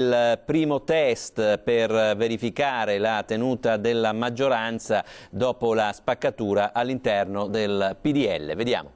Il primo test per verificare la tenuta della maggioranza dopo la spaccatura all'interno del PDL. Vediamo.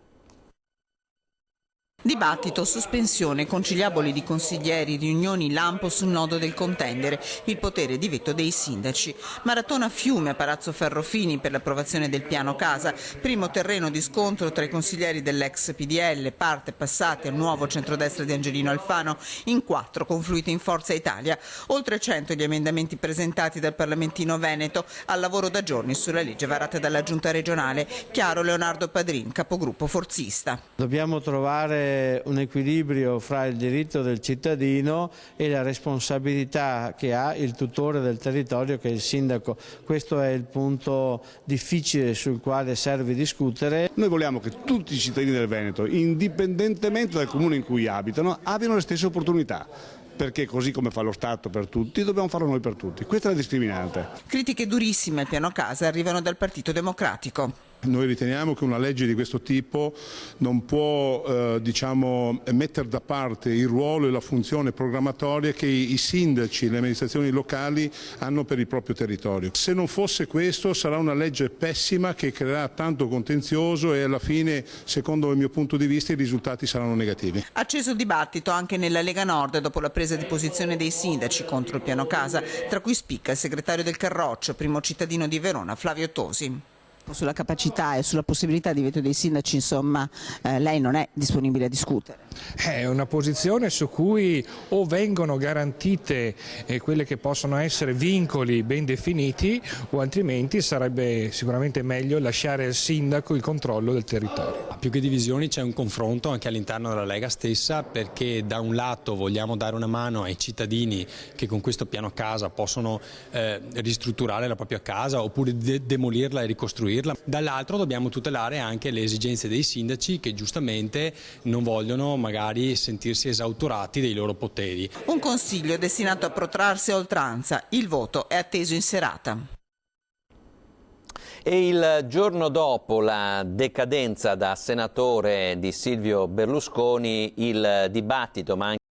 Dibattito, sospensione, conciliaboli di consiglieri, riunioni lampo sul nodo del contendere, il potere di veto dei sindaci. Maratona Fiume a Palazzo Ferrofini per l'approvazione del piano casa, primo terreno di scontro tra i consiglieri dell'ex PDL, parte passati al nuovo centrodestra di Angelino Alfano, in 4 confluiti in Forza Italia. Oltre 100 gli emendamenti presentati dal Parlamentino Veneto al lavoro da giorni sulla legge varata dalla Giunta regionale. Chiaro Leonardo Padrin, capogruppo forzista. Dobbiamo trovare un equilibrio fra il diritto del cittadino e la responsabilità che ha il tutore del territorio, che è il sindaco. Questo è il punto difficile sul quale serve discutere. Noi vogliamo che tutti i cittadini del Veneto, indipendentemente dal comune in cui abitano, abbiano le stesse opportunità. Perché così come fa lo Stato per tutti, dobbiamo farlo noi per tutti. Questa è la discriminante. Critiche durissime al piano casa arrivano dal Partito Democratico. Noi riteniamo che una legge di questo tipo non può mettere da parte il ruolo e la funzione programmatoria che i sindaci e le amministrazioni locali hanno per il proprio territorio. Se non fosse questo sarà una legge pessima che creerà tanto contenzioso e alla fine, secondo il mio punto di vista, i risultati saranno negativi. Acceso il dibattito anche nella Lega Nord dopo la presa di posizione dei sindaci contro il piano casa, tra cui spicca il segretario del Carroccio, primo cittadino di Verona, Flavio Tosi. Sulla capacità e sulla possibilità di veto dei sindaci, insomma, lei non è disponibile a discutere? È una posizione su cui o vengono garantite quelle che possono essere vincoli ben definiti, o altrimenti sarebbe sicuramente meglio lasciare al sindaco il controllo del territorio. Più che divisioni c'è un confronto anche all'interno della Lega stessa, perché da un lato vogliamo dare una mano ai cittadini che con questo piano casa possono ristrutturare la propria casa oppure demolirla e ricostruirla. Dall'altro dobbiamo tutelare anche le esigenze dei sindaci che giustamente non vogliono magari sentirsi esautorati dei loro poteri. Un consiglio destinato a protrarsi a oltranza. Il voto è atteso in serata. E il giorno dopo la decadenza da senatore di Silvio Berlusconi, il dibattito, ma anche